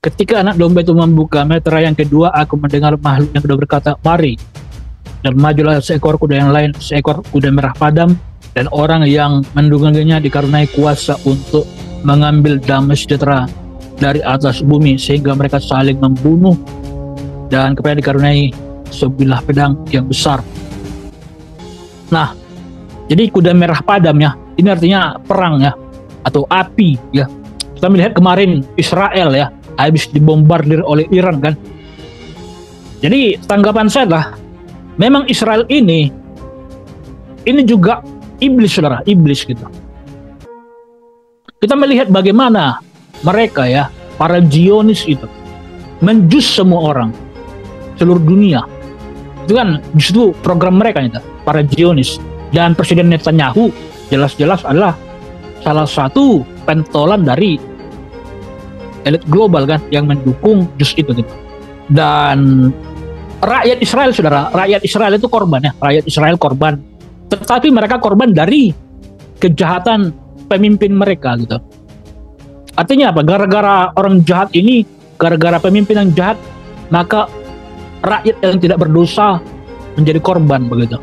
Ketika anak domba itu membuka meterai yang kedua, aku mendengar makhluk yang kedua berkata, "Mari." Dan majulah seekor kuda yang lain, seekor kuda merah padam, dan orang yang menungganginya dikaruniai kuasa untuk mengambil damai sejahtera dari atas bumi, sehingga mereka saling membunuh, dan kepada dikaruniai sebilah pedang yang besar. Nah, jadi kuda merah padam ya, ini artinya perang ya, atau api ya. Kita melihat kemarin Israel ya, habis dibombardir oleh Iran kan. Jadi tanggapan saya lah, memang Israel ini juga iblis, saudara, iblis gitu. Kita melihat bagaimana mereka ya, para Zionis itu menjus semua orang seluruh dunia. Itu kan justru program mereka itu, para Zionis. Dan Presiden Netanyahu jelas-jelas adalah salah satu pentolan dari elit global kan yang mendukung jus itu gitu. Dan rakyat Israel, saudara, rakyat Israel itu korban ya, rakyat Israel korban. Tetapi mereka korban dari kejahatan pemimpin mereka gitu. Artinya apa? Gara-gara orang jahat ini, gara-gara pemimpin yang jahat, maka rakyat yang tidak berdosa menjadi korban begitu.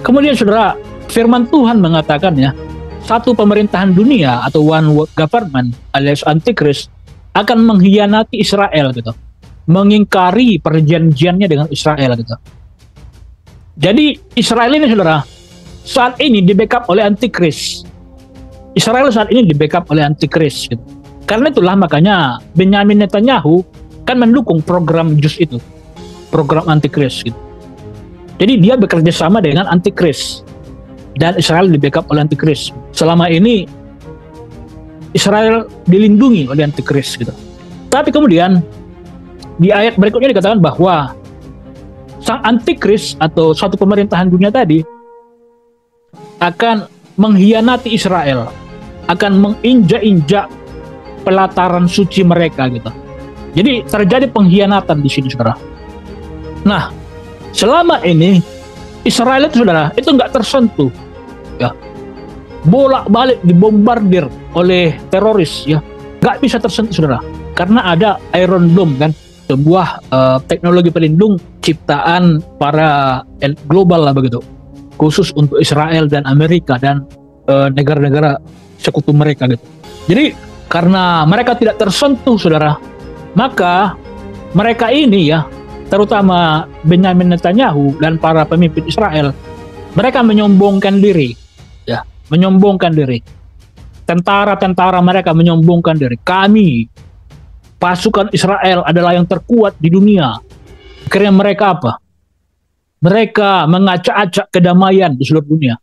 Kemudian saudara, firman Tuhan mengatakan ya, satu pemerintahan dunia atau one world government alias antikris akan mengkhianati Israel gitu, mengingkari perjanjiannya dengan Israel gitu. Jadi Israel ini saudara, saat ini di backup oleh antikris. Israel saat ini di backup oleh antikris gitu. Karena itulah makanya Benyamin Netanyahu kan mendukung program JUS itu, program antikris gitu. Jadi dia bekerja sama dengan antikris, dan Israel di backup oleh antikris. Selama ini Israel dilindungi oleh antikris gitu. Tapi kemudian di ayat berikutnya dikatakan bahwa sang antikris atau suatu pemerintahan dunia tadi akan mengkhianati Israel, akan menginjak-injak pelataran suci mereka gitu. Jadi terjadi pengkhianatan di sini, saudara. Nah, selama ini Israel itu, saudara, itu nggak tersentuh, ya, bolak-balik dibombardir oleh teroris, ya, nggak bisa tersentuh, saudara, karena ada Iron Dome kan, sebuah teknologi pelindung ciptaan para elit global lah begitu, khusus untuk Israel dan Amerika dan negara-negara sekutu mereka gitu. Jadi karena mereka tidak tersentuh, saudara, maka mereka ini ya, terutama Benyamin Netanyahu dan para pemimpin Israel, mereka menyombongkan diri, ya, menyombongkan diri. Tentara-tentara mereka menyombongkan diri. Kami, pasukan Israel adalah yang terkuat di dunia. Akhirnya mereka apa? Mereka mengacak-acak kedamaian di seluruh dunia.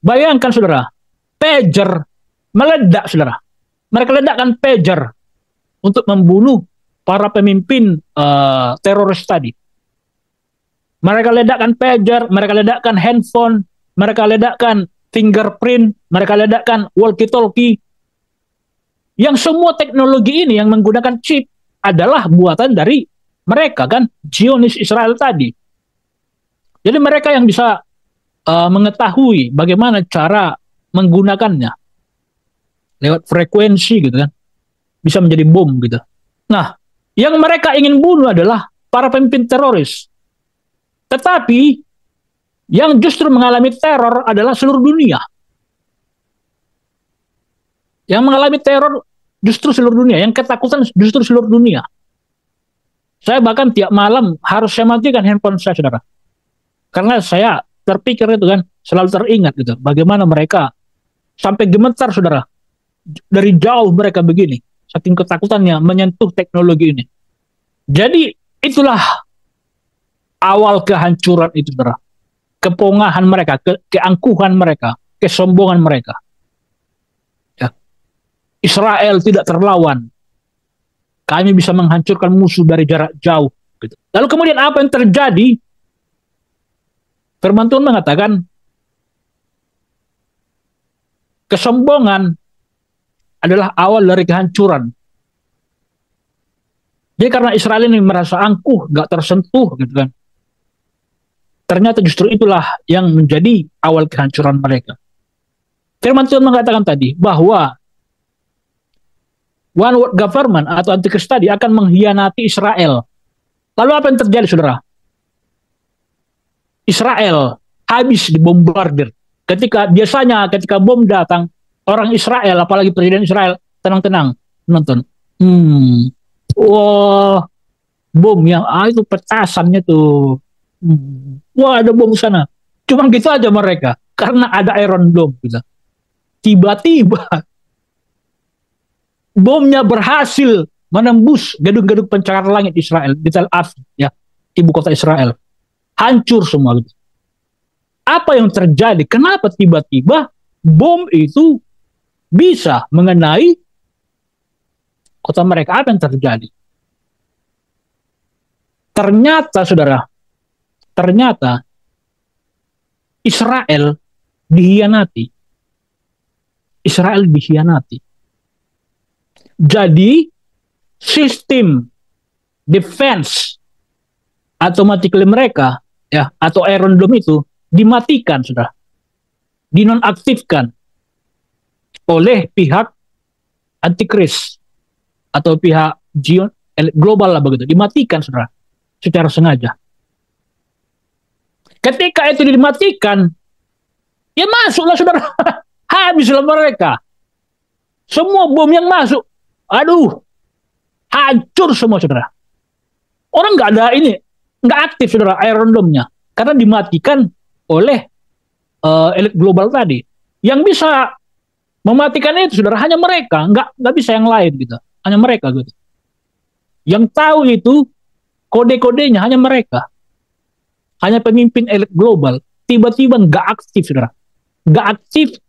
Bayangkan, saudara, pager meledak, saudara. Mereka ledakkan pager untuk membunuh para pemimpin teroris tadi. Mereka ledakkan pager, mereka ledakkan handphone, mereka ledakkan fingerprint, mereka ledakkan walkie-talkie. Yang semua teknologi ini yang menggunakan chip adalah buatan dari mereka kan, Zionis Israel tadi. Jadi mereka yang bisa mengetahui bagaimana cara menggunakannya lewat frekuensi gitu kan, bisa menjadi bom gitu. Nah, yang mereka ingin bunuh adalah para pemimpin teroris. Tetapi yang justru mengalami teror adalah seluruh dunia. Yang mengalami teror justru seluruh dunia, yang ketakutan justru seluruh dunia. Saya bahkan tiap malam harus saya matikan handphone saya, saudara. Karena saya terpikir itu kan, selalu teringat gitu, bagaimana mereka sampai gemetar, saudara. Dari jauh mereka begini, saking ketakutannya menyentuh teknologi ini. Jadi itulah awal kehancuran itu, saudara. Kepongahan mereka, keangkuhan mereka, kesombongan mereka. Ya. Israel tidak terlawan. Kami bisa menghancurkan musuh dari jarak jauh. Gitu. Lalu kemudian apa yang terjadi? Firman Tuhan mengatakan, kesombongan adalah awal dari kehancuran. Jadi karena Israel ini merasa angkuh, gak tersentuh gitu kan. Ternyata justru itulah yang menjadi awal kehancuran mereka. Firman Tuhan mengatakan tadi bahwa one world government atau antikris tadi akan mengkhianati Israel. Lalu apa yang terjadi, saudara? Israel habis dibombardir. Biasanya ketika bom datang, orang Israel, apalagi presiden Israel, tenang-tenang nonton. Wah, bom yang itu petasannya tuh. Wah, ada bom sana. Cuma gitu aja mereka, karena ada Iron Dome gitu. Tiba-tiba bomnya berhasil menembus gedung-gedung pencakar langit Israel di Tel Aviv, ya, ibu kota Israel. Hancur semua gitu. Apa yang terjadi? Kenapa tiba-tiba bom itu bisa mengenai kota mereka? Apa yang terjadi? Ternyata, saudara, Israel dikhianati. Jadi sistem defense automatically mereka, ya, atau Iron Dome itu dimatikan, sudah dinonaktifkan oleh pihak antikris atau pihak global lah begitu, dimatikan, saudara, secara sengaja. Ketika itu dimatikan, ya masuklah, saudara. Habislah mereka. Semua bom yang masuk, aduh, hancur semua, saudara. Orang nggak aktif, saudara, Iron Dome-nya, karena dimatikan oleh elit global tadi. Yang bisa mematikan itu, saudara, hanya mereka, nggak bisa yang lain gitu, hanya mereka gitu. Yang tahu itu kode-kodenya hanya mereka, hanya pemimpin elit global. Tiba-tiba nggak aktif, saudara, nggak aktif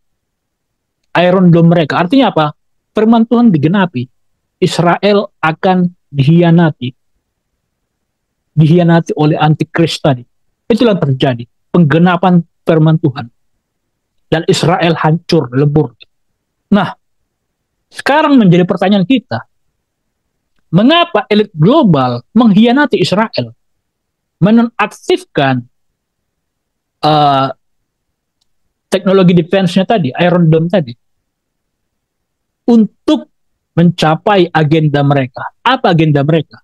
Iron Dome mereka. Artinya apa? Firman Tuhan digenapi. Israel akan dikhianati oleh antikris tadi. Itulah yang terjadi, penggenapan firman Tuhan. Dan Israel hancur, lebur. Nah, sekarang menjadi pertanyaan kita, mengapa elit global mengkhianati Israel? Menonaktifkan teknologi defense-nya tadi, Iron Dome tadi, untuk mencapai agenda mereka. Apa agenda mereka?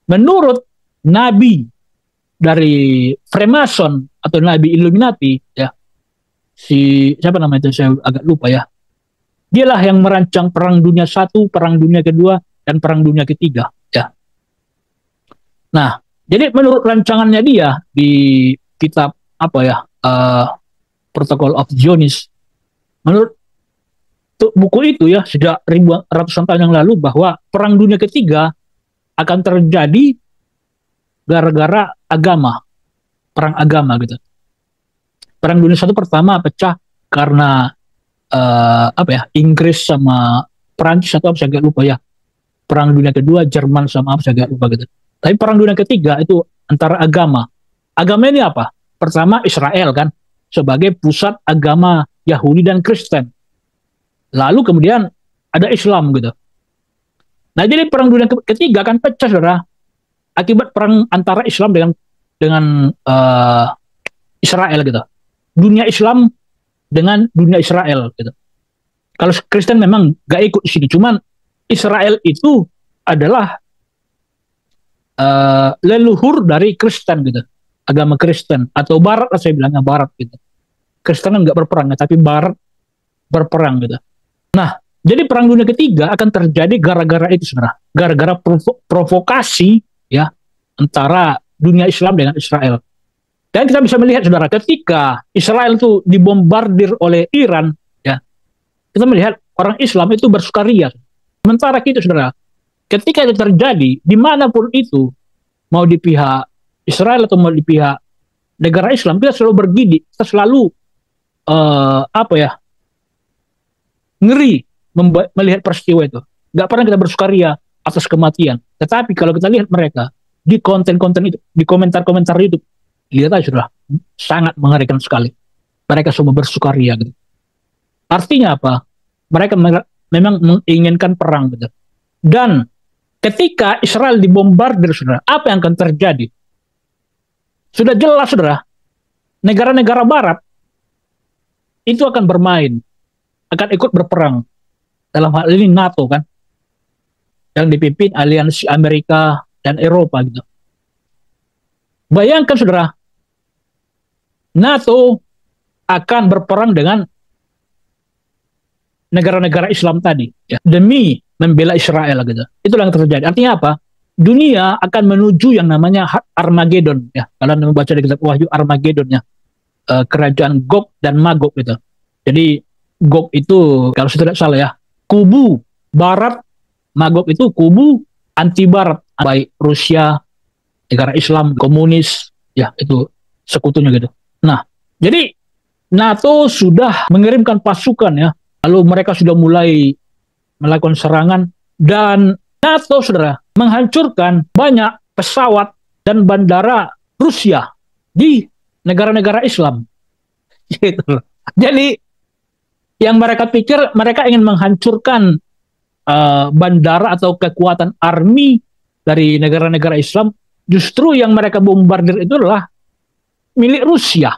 Menurut nabi dari Freemason atau nabi Illuminati, ya, siapa namanya itu, saya agak lupa ya. Dialah yang merancang perang dunia 1, perang dunia kedua, dan perang dunia ketiga, ya. Nah, jadi menurut rancangannya dia di kitab apa ya, Protocol of Zionis, menurut buku itu ya, sejak ratusan tahun yang lalu, bahwa perang dunia ketiga akan terjadi gara-gara agama, perang agama gitu. Perang dunia 1 pertama pecah karena Inggris sama Prancis atau apa, saya agak lupa ya. Perang dunia kedua Jerman sama apa, saya agak lupa gitu. Tapi perang dunia ketiga itu antara agama. Agama ini apa? Pertama Israel kan, sebagai pusat agama Yahudi dan Kristen. Lalu kemudian ada Islam gitu. Nah, jadi perang dunia ketiga kan pecah, saudara, akibat perang antara Islam dengan Israel gitu. Dunia Islam dengan dunia Israel gitu. Kalau Kristen memang gak ikut di sini, cuman Israel itu adalah leluhur dari Kristen gitu, agama Kristen atau Barat lah, saya bilangnya Barat gitu. Kristen nggak berperang, tapi Barat berperang gitu. Nah, jadi perang dunia ketiga akan terjadi gara-gara itu, saudara, gara-gara provokasi ya antara dunia Islam dengan Israel. Dan kita bisa melihat, saudara, ketika Israel itu dibombardir oleh Iran, ya, kita melihat orang Islam itu bersukaria. Sementara kita, saudara, ketika itu terjadi, dimanapun itu, mau di pihak Israel atau mau di pihak negara Islam, kita selalu bergidik, kita selalu ngeri melihat peristiwa itu. Gak pernah kita bersukaria atas kematian. Tetapi kalau kita lihat mereka di konten-konten itu, di komentar-komentar YouTube, lihat aja, sudah sangat mengerikan sekali. Mereka semua bersukaria gitu. Artinya apa? Mereka memang menginginkan perang gitu. Dan ketika Israel dibombardir, saudara, apa yang akan terjadi? Sudah jelas, saudara, negara-negara Barat itu akan bermain, akan ikut berperang. dalam hal ini NATO kan, yang dipimpin aliansi Amerika dan Eropa gitu. Bayangkan saudara, NATO akan berperang dengan negara-negara Islam tadi ya, demi membela Israel gitu. Itulah yang terjadi. Artinya apa? Dunia akan menuju yang namanya Armageddon ya. Kalian membaca di kitab Wahyu Armageddon ya. Kerajaan Gog dan Magog gitu. Jadi Gog itu kalau saya tidak salah ya, kubu barat, Magog itu kubu anti barat, baik Rusia, negara Islam, komunis, ya itu sekutunya gitu. Nah, jadi NATO sudah mengirimkan pasukan ya, lalu mereka sudah mulai melakukan serangan dan NATO saudara menghancurkan banyak pesawat dan bandara Rusia di negara-negara Islam. Gitu. Jadi yang mereka pikir mereka ingin menghancurkan bandara atau kekuatan army dari negara-negara Islam, justru yang mereka bombardir itu adalah milik Rusia.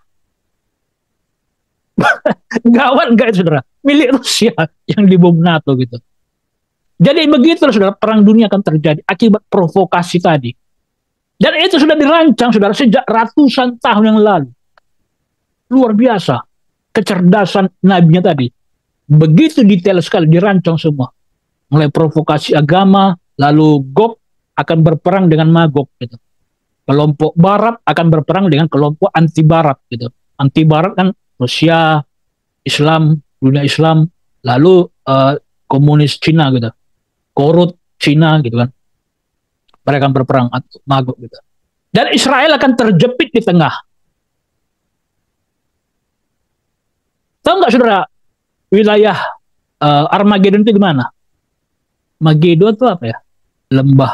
Gawat enggak saudara? Milik Rusia yang dibom NATO gitu. Jadi begitu saudara, perang dunia akan terjadi akibat provokasi tadi. Dan itu sudah dirancang saudara sejak ratusan tahun yang lalu. Luar biasa kecerdasan nabinya tadi. Begitu detail sekali dirancang semua. Mulai provokasi agama, lalu Gog akan berperang dengan Magog gitu. Kelompok barat akan berperang dengan kelompok anti barat gitu. Anti barat kan Rusia, Islam, dunia Islam, lalu komunis Cina gitu. Korut Cina gitu kan. Mereka akan berperang Magog gitu. Dan Israel akan terjepit di tengah. Tahu nggak saudara wilayah Armageddon itu di mana? Magedon itu apa ya? Lembah.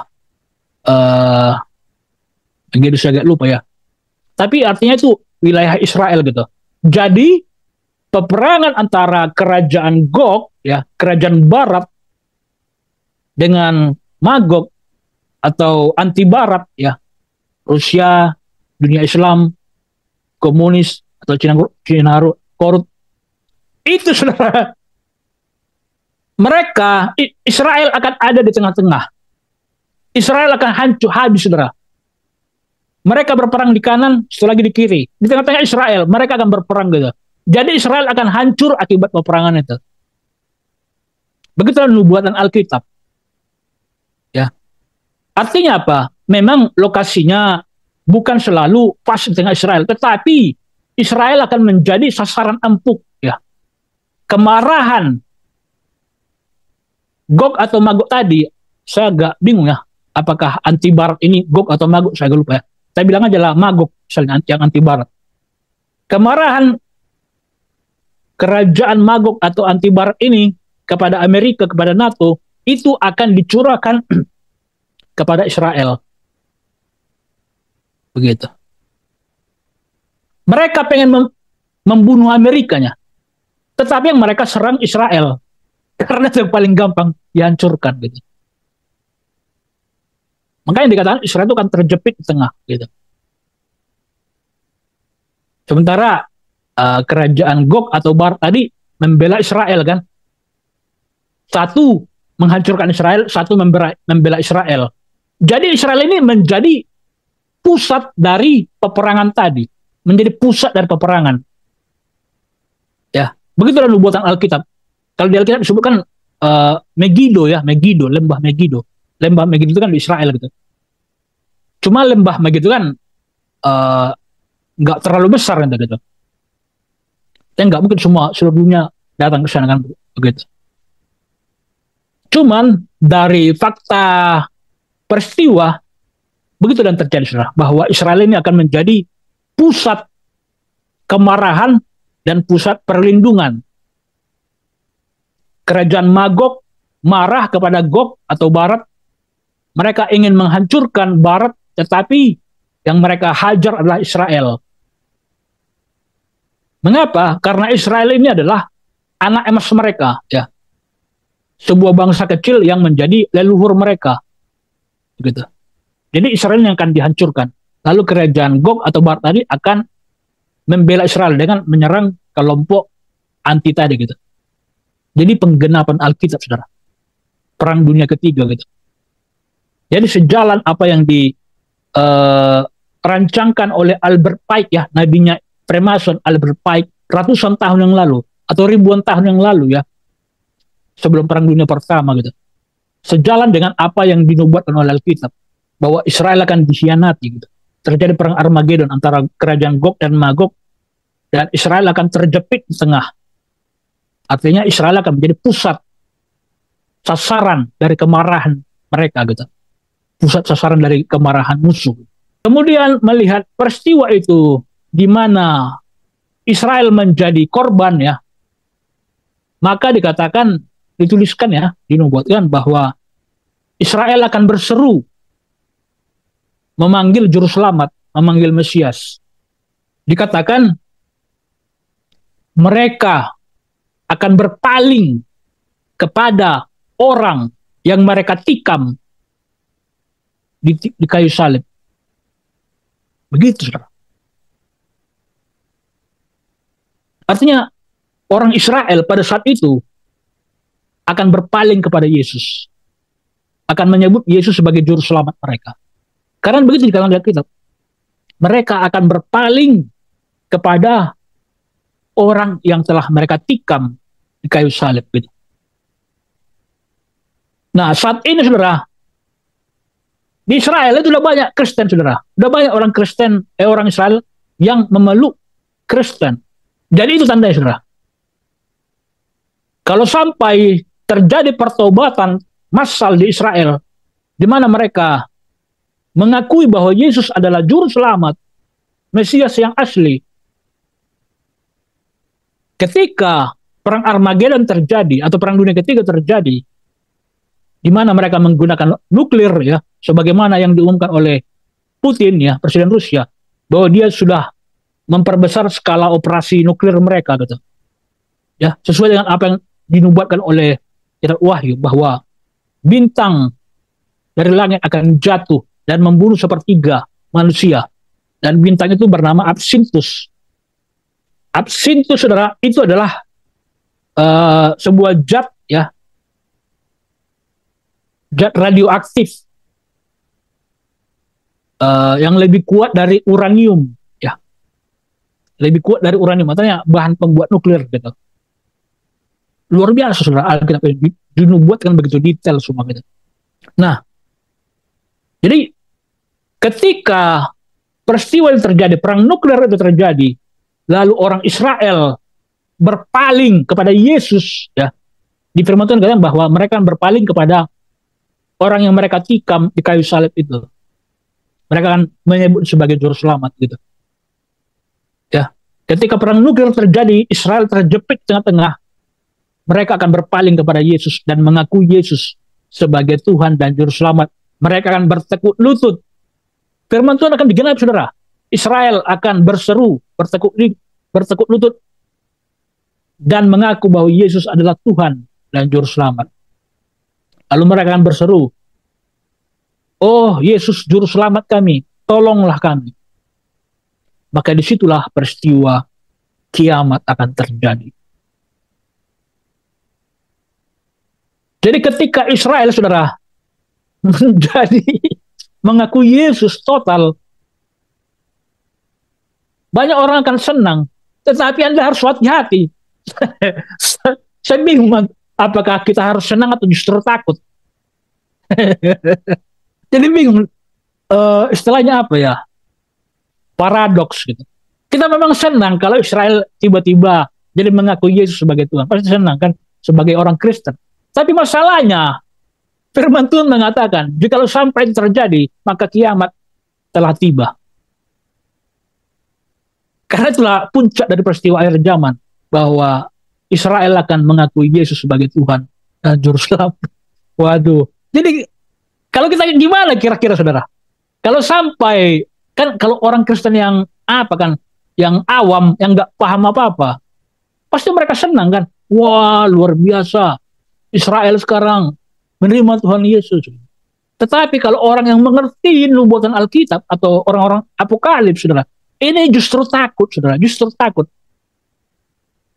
Magedon saya agak lupa ya. Tapi artinya itu wilayah Israel gitu. Jadi peperangan antara kerajaan Gog ya, kerajaan Barat dengan Magog atau anti Barat ya, Rusia, dunia Islam, komunis atau Cina Korut, itu saudara, mereka Israel akan ada di tengah-tengah. Israel akan hancur habis saudara. Mereka berperang di kanan, setelah lagi di kiri. Di tengah-tengah Israel, mereka akan berperang gitu. Jadi Israel akan hancur akibat peperangan itu. Begitulah nubuatan Alkitab. Ya. Artinya apa? Memang lokasinya bukan selalu pas di tengah Israel, tetapi Israel akan menjadi sasaran empuk ya. Kemarahan Gog atau Magog tadi, saya agak bingung ya. Apakah anti barat ini Gog atau Magog, saya agak lupa ya. Saya bilang aja lah Magog, misalnya yang anti barat. Kemarahan kerajaan Magog atau anti barat ini kepada Amerika, kepada NATO, itu akan dicurahkan kepada Israel. Begitu. Mereka pengen membunuh Amerikanya, tetapi yang mereka serang Israel. Karena itu yang paling gampang dihancurkan gitu. Makanya dikatakan Israel itu akan terjepit di tengah gitu. Sementara kerajaan Gog atau Barat tadi membela Israel kan. Satu menghancurkan Israel, satu membela Israel. Jadi Israel ini menjadi pusat dari peperangan tadi, menjadi pusat dari peperangan. Ya, begitulah nubuatan Alkitab. Kalau di Alkitab disebutkan Megiddo ya, Megiddo, lembah Megiddo. Lembah Megiddo itu kan di Israel gitu. Cuma lembah Megiddo kan nggak terlalu besar kan gitu. Dan nggak mungkin semua seluruh dunia datang ke sana kan begitu. Cuman dari fakta peristiwa begitu dan terjadi saudara, bahwa Israel ini akan menjadi pusat kemarahan dan pusat perlindungan. Kerajaan Magog marah kepada Gog atau Barat. Mereka ingin menghancurkan Barat, tetapi yang mereka hajar adalah Israel. Mengapa? Karena Israel ini adalah anak emas mereka, ya. Sebuah bangsa kecil yang menjadi leluhur mereka. Begitu. Jadi Israel yang akan dihancurkan. Lalu kerajaan Gog atau Barat tadi akan membela Israel dengan menyerang kelompok anti tadi gitu. Jadi penggenapan Alkitab, saudara. Perang Dunia Ketiga gitu. Jadi sejalan apa yang dirancangkan oleh Albert Pike, ya, nabinya Freemason Albert Pike ratusan tahun yang lalu atau ribuan tahun yang lalu, ya, sebelum Perang Dunia Pertama gitu. Sejalan dengan apa yang dinubuatkan oleh Alkitab bahwa Israel akan dikhianati gitu. Terjadi perang Armageddon antara kerajaan Gog dan Magog, dan Israel akan terjepit di tengah. Artinya Israel akan menjadi pusat sasaran dari kemarahan mereka gitu. Pusat sasaran dari kemarahan musuh. Kemudian melihat peristiwa itu di mana Israel menjadi korban, ya, maka dikatakan, dituliskan, ya, dinubuatkan bahwa Israel akan berseru memanggil juru selamat, memanggil Mesias. Dikatakan mereka akan berpaling kepada orang yang mereka tikam di kayu salib. Begitu, saudara. Artinya orang Israel pada saat itu akan berpaling kepada Yesus, akan menyebut Yesus sebagai juru selamat mereka. Karena begitu dikatakan lihat kitab, mereka akan berpaling kepada orang yang telah mereka tikam di kayu salib. Gitu. Nah, saat ini, saudara, di Israel itu udah banyak Kristen, saudara. Udah banyak orang Kristen, orang Israel yang memeluk Kristen. Jadi itu tandanya, saudara. Kalau sampai terjadi pertobatan massal di Israel, di mana mereka mengakui bahwa Yesus adalah juru selamat, Mesias yang asli. Ketika perang Armageddon terjadi atau perang dunia ketiga terjadi, di mana mereka menggunakan nuklir, ya, sebagaimana yang diumumkan oleh Putin, ya, Presiden Rusia, bahwa dia sudah memperbesar skala operasi nuklir mereka, gitu. Ya, sesuai dengan apa yang dinubuatkan oleh kitab Wahyu, bahwa bintang dari langit akan jatuh dan membunuh sepertiga manusia. Dan bintang itu bernama Absinthus. Absinthus, saudara, itu adalah sebuah zat, ya, zat radioaktif yang lebih kuat dari uranium, ya, lebih kuat dari uranium. Makanya bahan pembuat nuklir, gitu. Luar biasa, saudara. Alkitab dinubuatkan begitu detail semua, gitu. Nah, jadi ketika peristiwa yang terjadi, perang nuklir itu terjadi, lalu orang Israel berpaling kepada Yesus, ya, di firman Tuhan katakan bahwa mereka berpaling kepada orang yang mereka tikam di kayu salib itu. Mereka akan menyebut sebagai juru selamat, gitu. Ya, ketika perang nuklir terjadi, Israel terjepit tengah-tengah, mereka akan berpaling kepada Yesus dan mengaku Yesus sebagai Tuhan dan juru selamat. Mereka akan bertekuk lutut. Firman Tuhan akan digenapi, saudara. Israel akan berseru, bertekuk lutut, dan mengaku bahwa Yesus adalah Tuhan dan juru selamat. Lalu mereka akan berseru, "Oh Yesus juru selamat kami, tolonglah kami." Maka disitulah peristiwa kiamat akan terjadi. Jadi ketika Israel, saudara, menjadi mengaku Yesus total, banyak orang akan senang, tetapi Anda harus hati-hati. Saya bingung, apakah kita harus senang atau justru takut? Jadi bingung, istilahnya apa, ya, paradoks, gitu. Kita memang senang kalau Israel tiba-tiba jadi mengaku Yesus sebagai Tuhan, pasti senang kan sebagai orang Kristen. Tapi masalahnya, firman Tuhan mengatakan, jika sampai terjadi, maka kiamat telah tiba. Karena itulah puncak dari peristiwa akhir zaman, bahwa Israel akan mengakui Yesus sebagai Tuhan dan juru selamat. Waduh. Jadi kalau kita gimana kira-kira, saudara? Kalau sampai, kan kalau orang Kristen yang apa kan, yang awam, yang nggak paham apa-apa, pasti mereka senang kan? Wah, luar biasa. Israel sekarang menerima Tuhan Yesus. Tetapi kalau orang yang mengerti nubuatan Alkitab atau orang-orang apokalips, saudara, ini justru takut, saudara, justru takut.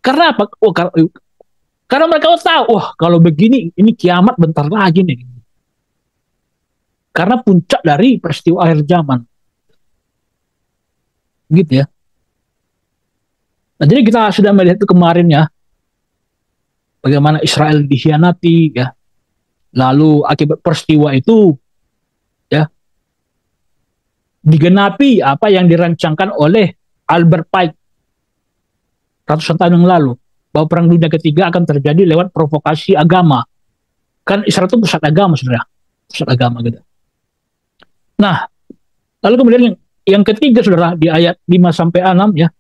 Karena apa? Karena mereka tahu, wah kalau begini ini kiamat bentar lagi nih. Karena puncak dari peristiwa akhir zaman. Gitu ya. Nah, jadi kita sudah melihat itu kemarin ya, bagaimana Israel dikhianati ya. Lalu akibat peristiwa itu ya digenapi apa yang dirancangkan oleh Albert Pike ratusan tahun yang lalu, bahwa perang dunia ketiga akan terjadi lewat provokasi agama. Kan Israel itu pusat agama sebenarnya, pusat agama gitu. Nah, lalu kemudian yang ketiga saudara di ayat 5 sampai 6 ya,